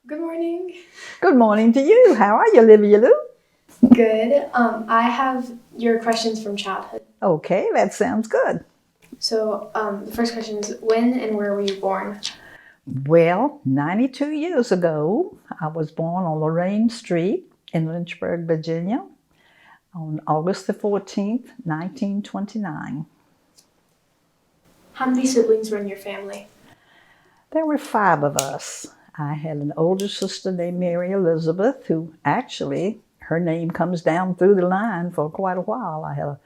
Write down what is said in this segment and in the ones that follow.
Good morning. Good morning to you. How are you, Olivia Lou? Good. I have your questions from childhood. Okay, that sounds good. So, the first question is when and where were you born? Well, 92 years ago, I was born on Lorraine Street in Lynchburg, Virginia on August the 14th, 1929. How many siblings were in your family? There were five of us. I had an older sister named Mary Elizabeth, who actually, her name comes down through the line for quite a while. I had a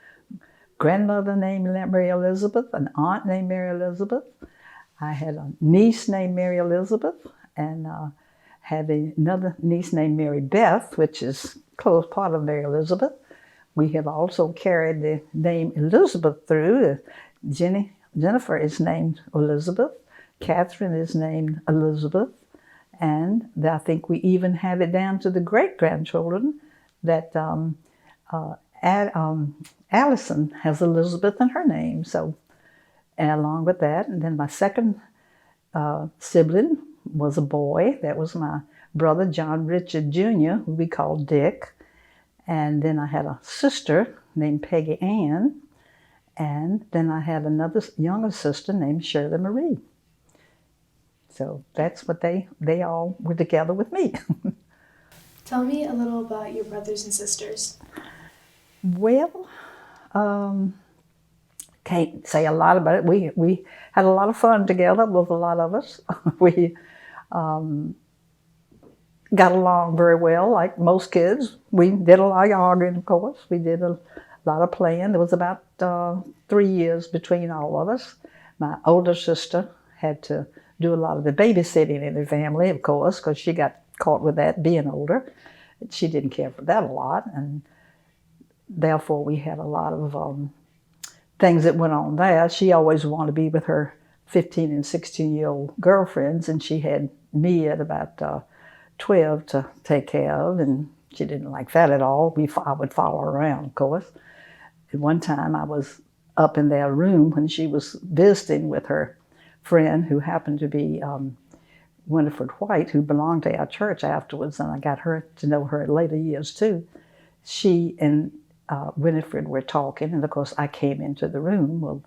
grandmother named Mary Elizabeth, an aunt named Mary Elizabeth. I had a niece named Mary Elizabeth, and had another niece named Mary Beth, which is close part of Mary Elizabeth. We have also carried the name Elizabeth through. Jennifer is named Elizabeth. Catherine is named Elizabeth. And I think we even have it down to the great-grandchildren that Allison has Elizabeth in her name. So, and along with that, and then my second sibling was a boy. That was my brother, John Richard Jr., who we called Dick. And then I had a sister named Peggy Ann. And then I had another younger sister named Shirley Marie. So that's what they all were together with me. Tell me a little about your brothers and sisters. Well, can't say a lot about it. We had a lot of fun together with a lot of us. We got along very well, like most kids. We did a lot of arguing, of course. We did a lot of playing. There was about 3 years between all of us. My older sister had to do a lot of the babysitting in the family, of course, because she got caught with that being older. She didn't care for that a lot, and therefore we had a lot of things that went on there. She always wanted to be with her 15 and 16-year-old girlfriends, and she had me at about 12 to take care of, and she didn't like that at all. I would follow her around, of course. At one time, I was up in their room when she was visiting with her friend, who happened to be Winifred White, who belonged to our church afterwards, and I got her to know her in later years too. She and Winifred were talking, and of course I came into the room. Well,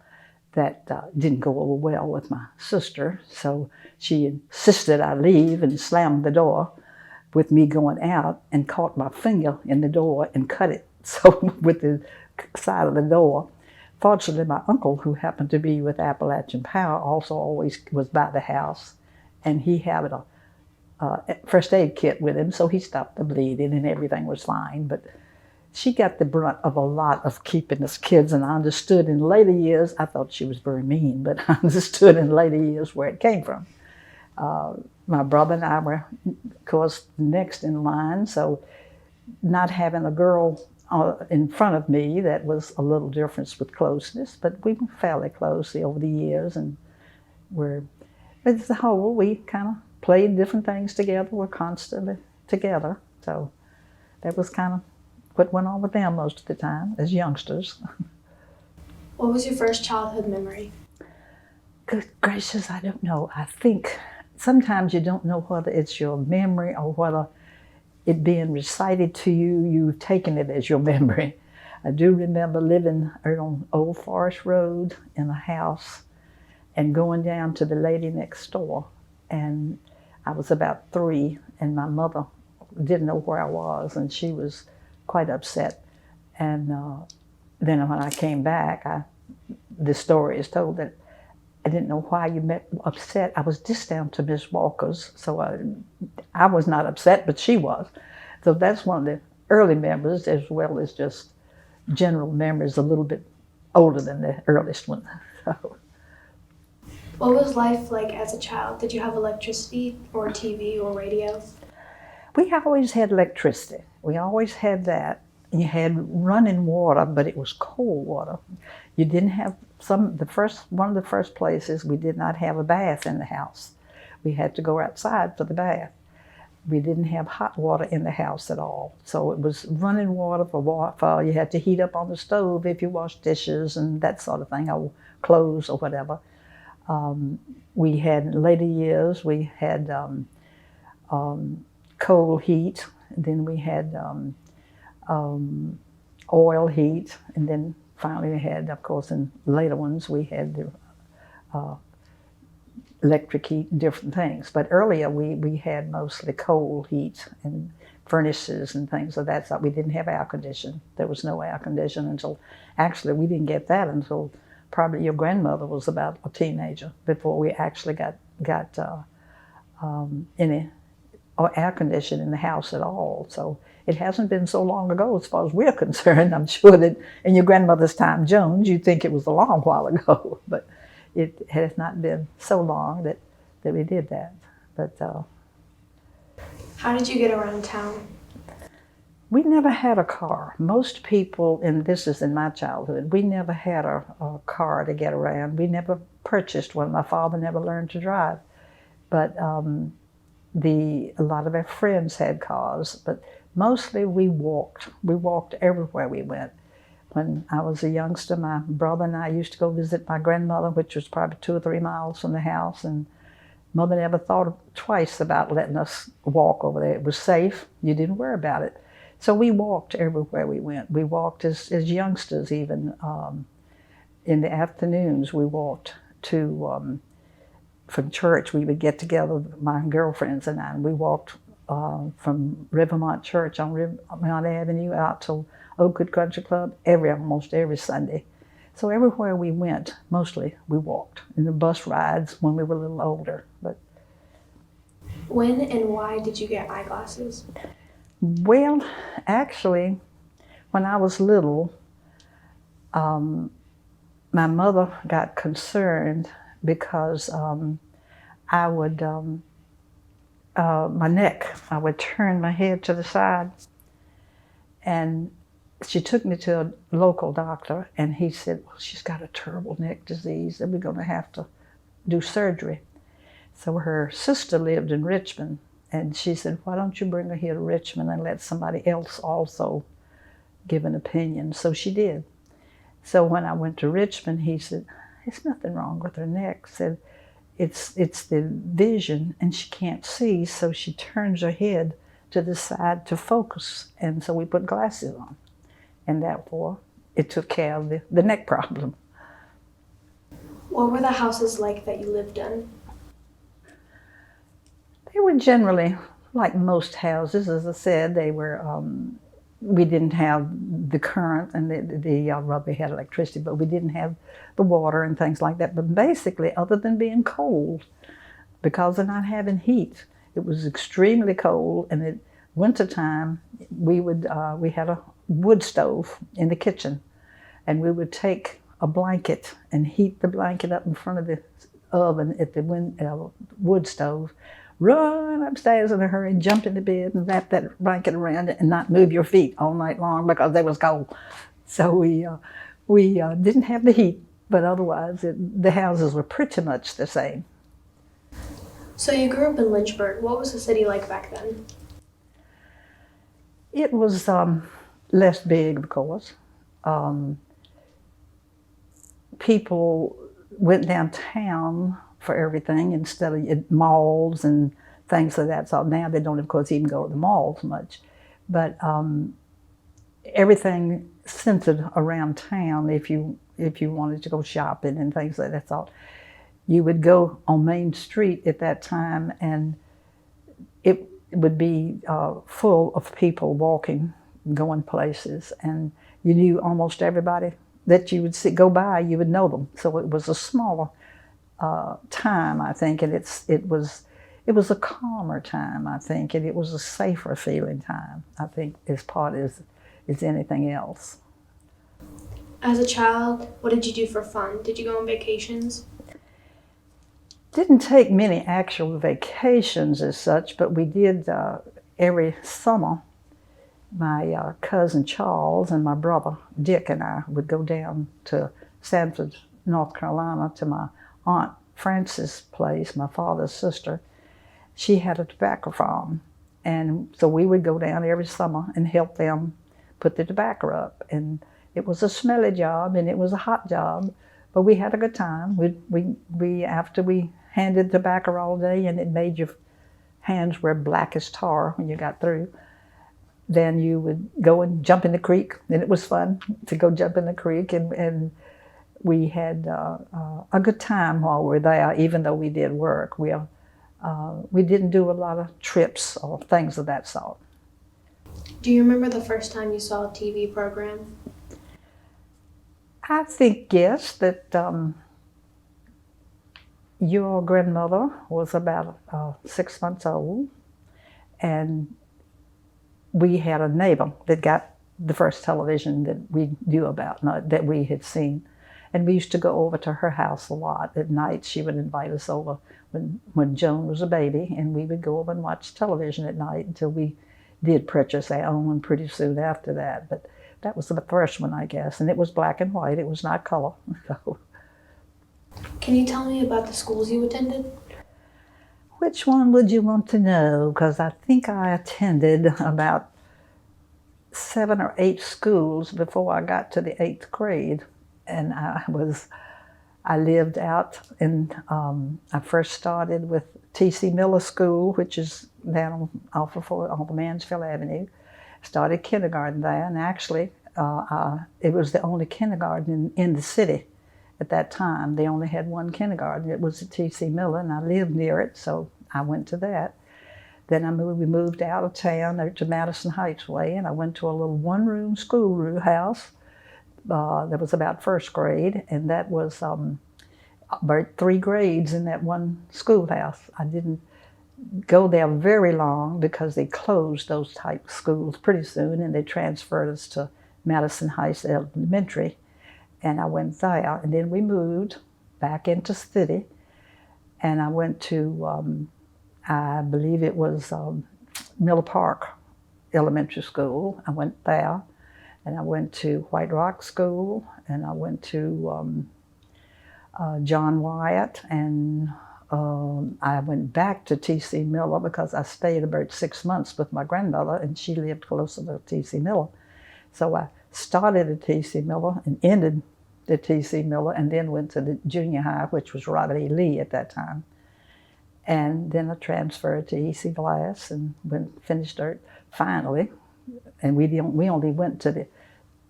that didn't go over well with my sister, so she insisted I leave and slammed the door with me going out and caught my finger in the door and cut it so with the side of the door. Fortunately, my uncle, who happened to be with Appalachian Power, also always was by the house, and he had a first aid kit with him, so he stopped the bleeding and everything was fine. But she got the brunt of a lot of keeping us kids, and I understood in later years. I thought she was very mean, but I understood in later years where it came from. My brother and I were, of course, next in line, so not having a girl in front of me, that was a little difference with closeness, but we were fairly close over the years, and as a whole, we kind of played different things together. We're constantly together, so that was kind of what went on with them most of the time as youngsters. What was your first childhood memory? Good gracious, I don't know. I think sometimes you don't know whether it's your memory or whether it being recited to you, you've taken it as your memory. I do remember living on Old Forest Road in a house and going down to the lady next door. And I was about 3, and my mother didn't know where I was, and she was quite upset. And then when I came back, the story is told that I didn't know why you met upset. I was just down to Miss Walker's, so I was not upset, but she was. So that's one of the early memories, as well as just general memories, a little bit older than the earliest one. So, What was life like as a child? Did you have electricity or TV or radio? we always had electricity. We always had that. You had running water, but it was cold water. You didn't have one of the first places we did not have a bath in the house. We had to go outside for the bath. We didn't have hot water in the house at all. So it was running water for you had to heat up on the stove if you washed dishes and that sort of thing, or clothes or whatever. We had, in later years, we had coal heat, and then we had oil heat, and then finally we had, of course, in later ones, we had the electric heat and different things. But earlier we had mostly coal heat and furnaces and things of that sort. We didn't have air conditioning. There was no air conditioning until, actually we didn't get that until probably your grandmother was about a teenager before we actually got any air conditioning in the house at all. So it hasn't been so long ago as far as we're concerned. I'm sure that in your grandmother's time, Jones, you'd think it was a long while ago, but it has not been so long that we did that. But How did you get around town? we never had a car. Most people, and this is in my childhood, we never had a car to get around. We never purchased one. My father never learned to drive. But a lot of our friends had cars, but mostly we walked. We walked everywhere we went. When I was a youngster, my brother and I used to go visit my grandmother, which was probably 2 or 3 miles from the house, and Mother never thought twice about letting us walk over there. It was safe. You didn't worry about it. So we walked everywhere we went. We walked as youngsters even. In the afternoons, we walked to, from church, we would get together, my girlfriends and I, and we walked from Rivermont Church on Rivermont Avenue out to Oakwood Country Club almost every Sunday. So everywhere we went, mostly we walked. And the bus rides when we were a little older. But When and why did you get eyeglasses? well, actually, when I was little, my mother got concerned because I would, my neck, I would turn my head to the side, and she took me to a local doctor, and he said, well, she's got a terrible neck disease, and we're going to have to do surgery. So her sister lived in Richmond, and she said, why don't you bring her here to Richmond and let somebody else also give an opinion? So she did. So when I went to Richmond, he said, there's nothing wrong with her neck. Said, it's the vision, and she can't see, so she turns her head to the side to focus. And so we put glasses on. And therefore, it took care of the neck problem. What were the houses like that you lived in? They were generally like most houses. As I said, they were, we didn't have the current, and well, we had electricity, but we didn't have the water and things like that. But basically, other than being cold, because of not having heat, it was extremely cold. And at wintertime, we had a wood stove in the kitchen, and we would take a blanket and heat the blanket up in front of the oven at the wood stove, run upstairs in a hurry, jump into bed and wrap that blanket around it and not move your feet all night long because they was cold. So we didn't have the heat, but otherwise the houses were pretty much the same. So you grew up in Lynchburg. What was the city like back then? It was less big, of course. People went downtown for everything instead of malls and things like that. So now they don't, of course, even go to the malls much. But everything centered around town. If you wanted to go shopping and things like that, so you would go on Main Street at that time, and it would be full of people walking, going places, and you knew almost everybody that you would go by. You would know them. So it was a smaller time, I think, and it was a calmer time, I think, and it was a safer feeling time, I think, as part as anything else. As a child, what did you do for fun? Did you go on vacations? Didn't take many actual vacations as such, but we did every summer. My cousin Charles and my brother Dick and I would go down to Sanford, North Carolina, to my Aunt Frances' place, my father's sister. She had a tobacco farm, and so we would go down every summer and help them put the tobacco up. And it was a smelly job, and it was a hot job, but we had a good time. We after we handed tobacco all day, and it made you hands were black as tar when you got through. Then you would go and jump in the creek, and it was fun to go jump in the creek, and we had a good time while we were there, even though we did work. We didn't do a lot of trips or things of that sort. Do you remember the first time you saw a TV program? I think, yes, that your grandmother was about 6 months old, and we had a neighbor that got the first television that we knew about, not that we had seen. And we used to go over to her house a lot. At night, she would invite us over when Joan was a baby, and we would go over and watch television at night until we did purchase our own pretty soon after that. But that was the first one, I guess, and it was black and white. It was not color. So, Can you tell me about the schools you attended? which one would you want to know? Because I think I attended about 7 or 8 schools before I got to the 8th grade. And I lived out in, I first started with T.C. Miller School, which is down off of Mansfield Avenue. Started kindergarten there, and actually it was the only kindergarten in the city at that time. They only had one kindergarten. It was at T.C. Miller, and I lived near it, so I went to that. Then we moved out of town to Madison Heights Way, and I went to a little one-room schoolhouse. That was about first grade, and that was about 3 grades in that one schoolhouse. I didn't go there very long because they closed those type schools pretty soon, and they transferred us to Madison Heights Elementary, and I went there. And then we moved back into the city, and I went to, I believe it was Miller Park Elementary School. I went there. And I went to White Rock School, and I went to John Wyatt, and I went back to T.C. Miller because I stayed about 6 months with my grandmother, and she lived closer to T.C. Miller. So I started at T.C. Miller and ended at T.C. Miller, and then went to the junior high, which was Robert E. Lee at that time. And then I transferred to E.C. Glass and finished there finally. And we only went to the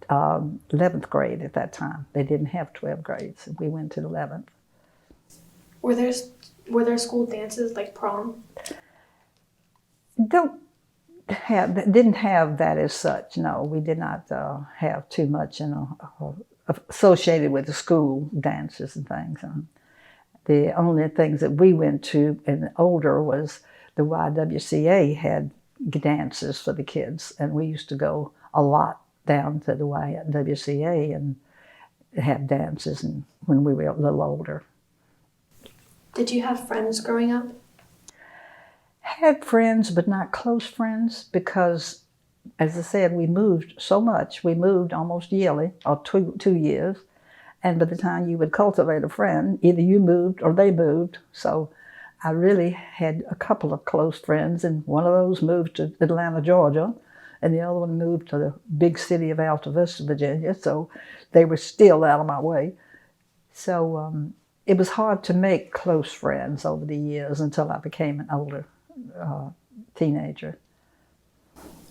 11th grade at that time. They didn't have 12 grades. We went to the 11th. Were there school dances like prom? Didn't have that as such. No, we did not have too much associated with the school dances and things. The only things that we went to and older was the YWCA had dances for the kids, and we used to go a lot down to the YWCA and have dances when we were a little older. Did you have friends growing up? Had friends, but not close friends, because, as I said, we moved so much. We moved almost yearly, or 2 years, and by the time you would cultivate a friend, either you moved or they moved. So I really had a couple of close friends, and one of those moved to Atlanta, Georgia, and the other one moved to the big city of Alta Vista, Virginia, so they were still out of my way. So it was hard to make close friends over the years until I became an older teenager.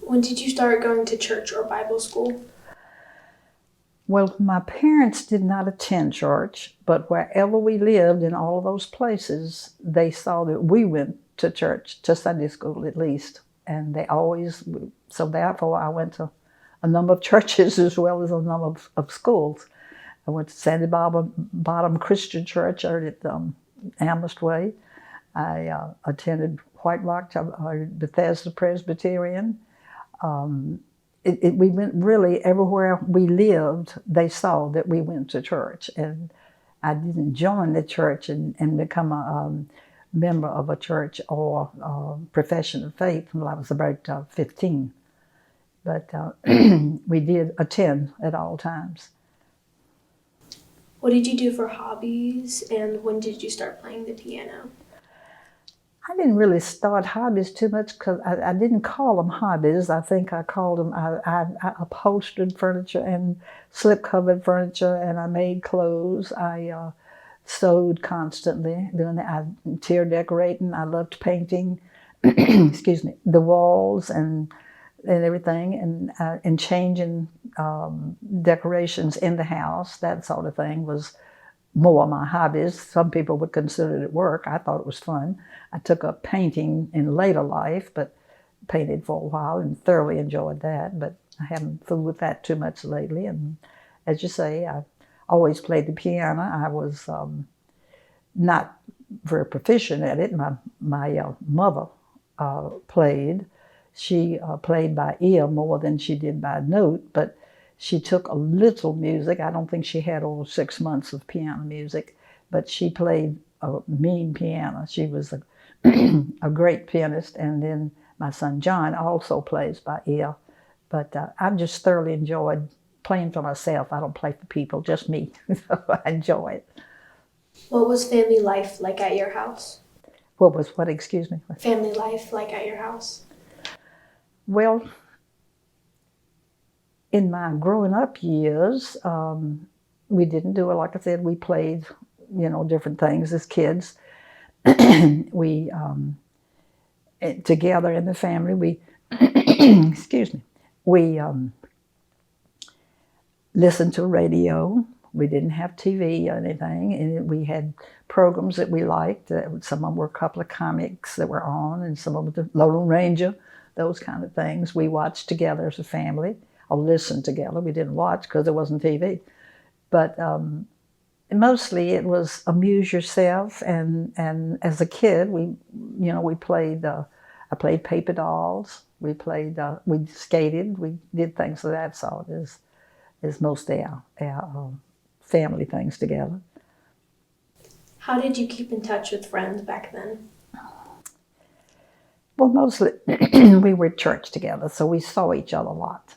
When did you start going to church or Bible school? Well, my parents did not attend church, but wherever we lived in all of those places, they saw that we went to church, to Sunday school at least. And they always, so therefore I went to a number of churches as well as a number of schools. I went to Sandy Bottom Christian Church out at Amherst Way. I attended White Rock Bethesda Presbyterian. We went really everywhere we lived. They saw that we went to church, and I didn't join the church and become a member of a church or profession of faith until I was about 15. But we did attend at all times. What did you do for hobbies, and when did you start playing the piano? I didn't really start hobbies too much because I didn't call them hobbies. I think I called them, I upholstered furniture and slip-covered furniture, and I made clothes. I sewed constantly, doing that. I interior decorating. I loved painting. excuse me, the walls and everything, and changing decorations in the house, that sort of thing was more of my hobbies. Some people would consider it work. I thought it was fun. I took up painting in later life, but painted for a while and thoroughly enjoyed that. But I haven't fooled with that too much lately. And as you say, I always played the piano. I was not very proficient at it. My mother played. She played by ear more than she did by note, but she took a little music. I don't think she had over 6 months of piano music, but she played a mean piano. She was a great pianist. And then my son John also plays by ear. But I've just thoroughly enjoyed playing for myself. I don't play for people, just me. So I enjoy it. What was family life like at your house? What was what, excuse me? Family life like at your house? Well, in my growing up years, we didn't do it. Like I said, we played, different things as kids. We, together in the family, we, excuse me, we listened to radio. We didn't have TV or anything, and we had programs that we liked. Some of them were a couple of comics that were on, and some of them the Lone Ranger, those kind of things. We watched together as a family, or listened together. We didn't watch because there wasn't TV. But mostly it was amuse yourself, and as a kid, we played. I played paper dolls. We skated. We did things of that sort. Is most of our family things together. How did you keep in touch with friends back then? Well, mostly we were at church together, so we saw each other a lot.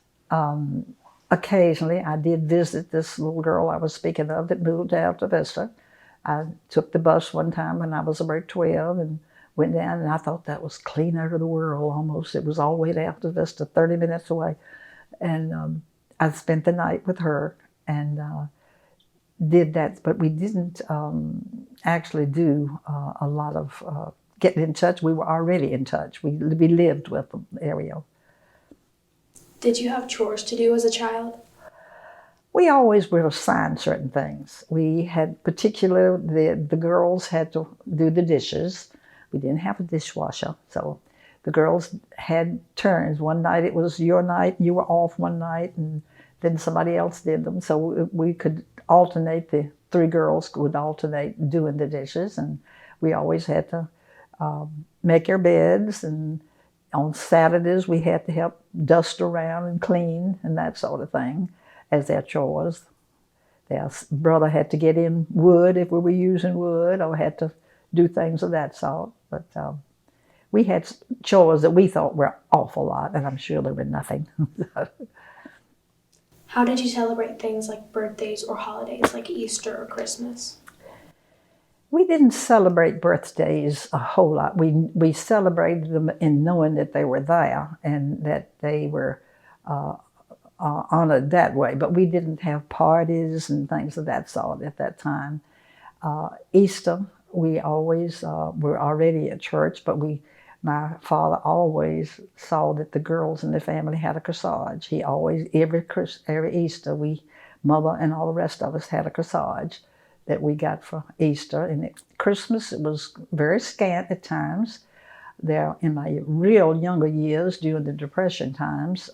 Occasionally, I did visit this little girl I was speaking of that moved to Alta Vista. I took the bus one time when I was about 12 and went down, and I thought that was clean out of the world almost. It was all the way to Alta Vista, 30 minutes away. And I spent the night with her and did that, but we didn't actually do a lot of getting in touch. We were already in touch. We lived with Ariel. Did you have chores to do as a child? We always were assigned certain things. We had the girls had to do the dishes. We didn't have a dishwasher, so the girls had turns. One night it was your night, you were off one night, and then somebody else did them. So we could alternate, the three girls would alternate doing the dishes, and we always had to make our beds, and on Saturdays we had to help dust around and clean and that sort of thing as their chores. Their brother had to get in wood if we were using wood, or had to do things of that sort. But we had chores that we thought were awful lot, and I'm sure they were nothing. How did you celebrate things like birthdays or holidays like Easter or Christmas? We didn't celebrate birthdays a whole lot. We celebrated them in knowing that they were there and that they were honored that way. But we didn't have parties and things of that sort at that time. Easter, we always were already at church, but my father always saw that the girls in the family had a corsage. He always, every Easter, mother and all the rest of us had a corsage that we got for Easter. And Christmas, it was very scant at times. There, in my real younger years, during the Depression times,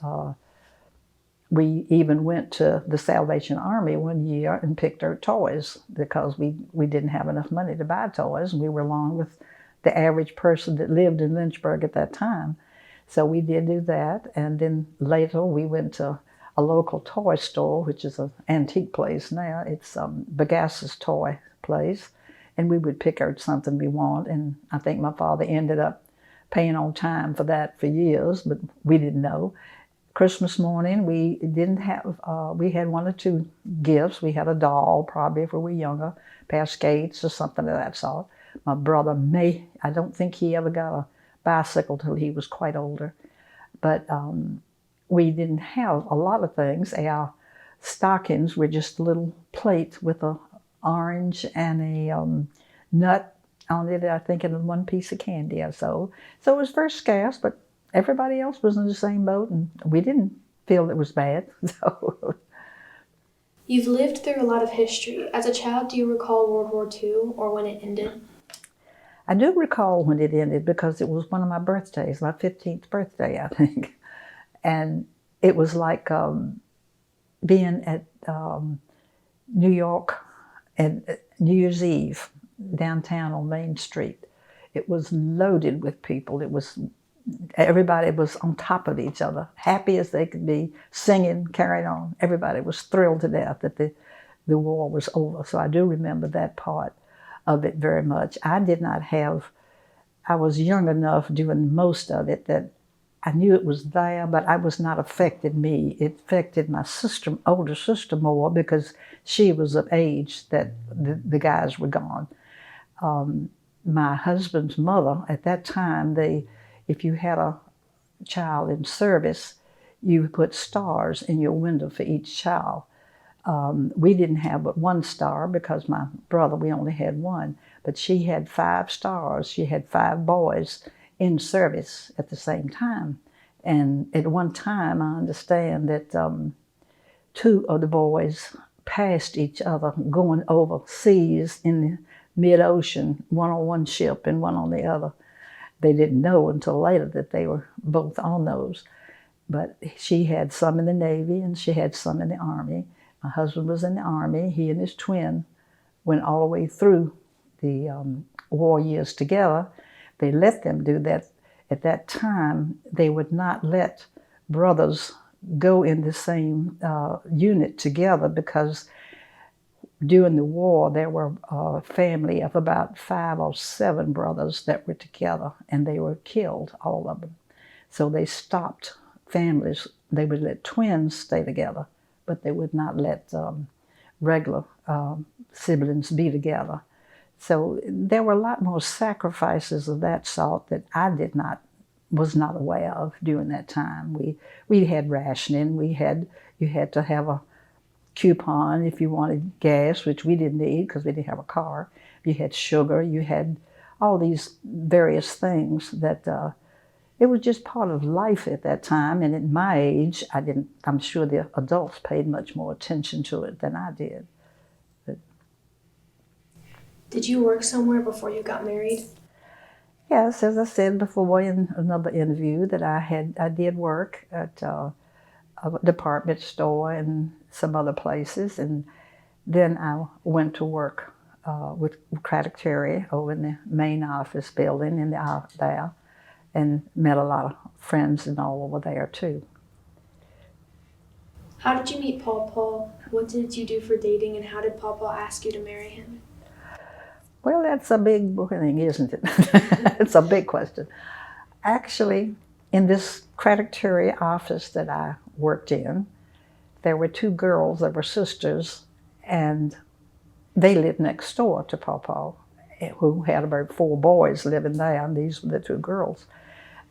we even went to the Salvation Army one year and picked our toys because we didn't have enough money to buy toys, and we were along with the average person that lived in Lynchburg at that time. So we did do that, and then later we went to a local toy store, which is an antique place now. It's Bagass's toy place, and we would pick out something we want, and I think my father ended up paying on time for that for years, but we didn't know. Christmas morning, we didn't have, we had one or two gifts. We had a doll, probably if we were younger, a pair of skates or something of that sort. My brother I don't think he ever got a bicycle till he was quite older. But we didn't have a lot of things. Our stockings were just a little plate with an orange and a nut only I think in one piece of candy or so. So it was very scarce, but everybody else was in the same boat, and we didn't feel it was bad. So You've lived through a lot of history. As a child, do you recall World War II or when it ended? I do recall when it ended because it was one of my birthdays, my 15th birthday, I think. And it was like being at New York at New Year's Eve downtown on Main Street. It was loaded with people. Everybody was on top of each other, happy as they could be, singing, carrying on. Everybody was thrilled to death that the war was over. So I do remember that part of it very much. I was young enough doing most of it that I knew it was there, but I was not affected me. It affected my sister, older sister more because she was of age that the guys were gone. My husband's mother, at that time, if you had a child in service, you put stars in your window for each child. We didn't have but one star because my brother, we only had one, but she had 5 stars. She had 5 boys in service at the same time. And at one time, I understand that 2 of the boys passed each other going overseas in the mid-ocean, one on one ship and one on the other. They didn't know until later that they were both on those. But she had some in the Navy and she had some in the Army. My husband was in the Army. He and his twin went all the way through the war years together. They let them do that. At that time, they would not let brothers go in the same unit together because during the war, there were a family of about 5 or 7 brothers that were together, and they were killed, all of them. So they stopped families. They would let twins stay together, but they would not let regular siblings be together. So there were a lot more sacrifices of that sort that I was not aware of during that time. We had rationing. You had to have a coupon if you wanted gas, which we didn't need because we didn't have a car. You had sugar. You had all these various things that it was just part of life at that time. And at my age, I'm sure the adults paid much more attention to it than I did. Did you work somewhere before you got married? Yes, as I said before in another interview, that I did work at a department store and some other places, and then I went to work with Craddock Terry over in the main office building there, and met a lot of friends and all over there too. How did you meet Paul? What did you do for dating, and how did Paul ask you to marry him? Well, that's a big thing, isn't it? It's a big question. Actually, in this Craddock Terry office that I worked in, there were 2 girls that were sisters, and they lived next door to Paul, who had about 4 boys living there, and these were the 2 girls.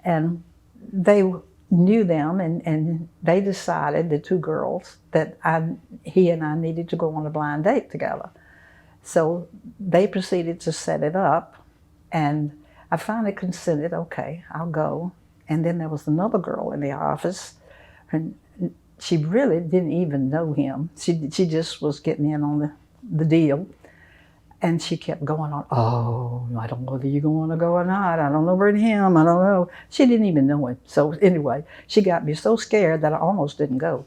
And they knew them, and they decided, the 2 girls, that he and I needed to go on a blind date together. So they proceeded to set it up, and I finally consented, okay, I'll go. And then there was another girl in the office, and she really didn't even know him. She just was getting in on the deal. And she kept going on, oh, I don't know whether you're going to go or not. I don't know about him. I don't know. She didn't even know him. So anyway, she got me so scared that I almost didn't go.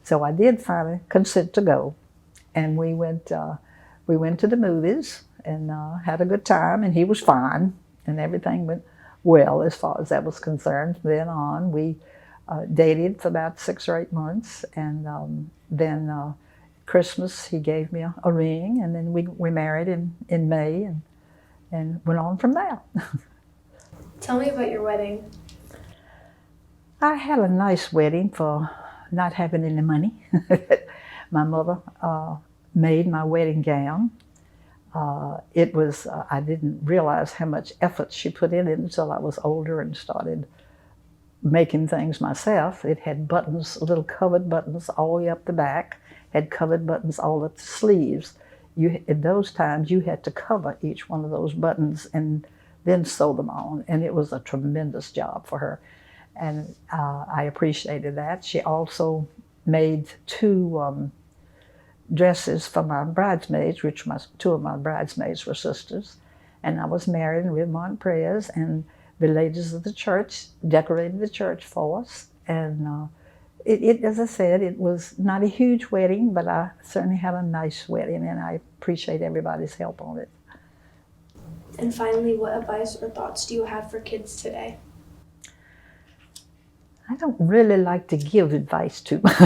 So I did finally consent to go. And we went to the movies and had a good time, and he was fine, and everything went well as far as that was concerned. From then on, we dated for about 6 or 8 months, and then Christmas he gave me a ring, and then we married in May and went on from there. Tell me about your wedding. I had a nice wedding for not having any money. My mother made my wedding gown. I didn't realize how much effort she put in it until I was older and started making things myself. It had buttons, little covered buttons all the way up the back, had covered buttons all up the sleeves. in those times, you had to cover each one of those buttons and then sew them on. And it was a tremendous job for her. And I appreciated that. She also made two dresses for my bridesmaids, which two of my bridesmaids were sisters. And I was married in Redmond Prayers, and the ladies of the church decorated the church for us. And as I said, it was not a huge wedding, but I certainly had a nice wedding, and I appreciate everybody's help on it. And finally, what advice or thoughts do you have for kids today? I don't really like to give advice too much.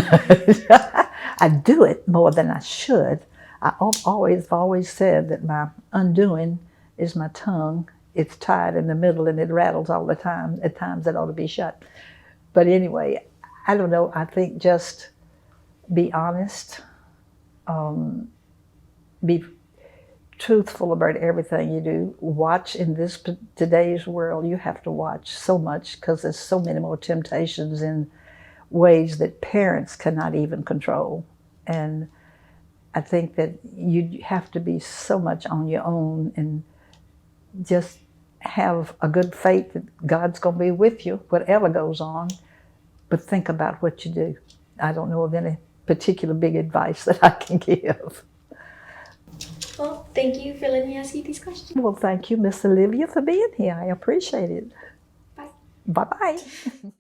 I do it more than I should. I've always said that my undoing is my tongue. It's tied in the middle and it rattles all the time. At times it ought to be shut. But anyway, I don't know. I think just be honest, be truthful about everything you do. Watch in today's world. You have to watch so much because there's so many more temptations in ways that parents cannot even control. And I think that you have to be so much on your own and just have a good faith that God's going to be with you, whatever goes on. But think about what you do. I don't know of any particular big advice that I can give. Well, thank you for letting me ask you these questions. Well, thank you, Miss Olivia, for being here. I appreciate it. Bye. Bye-bye.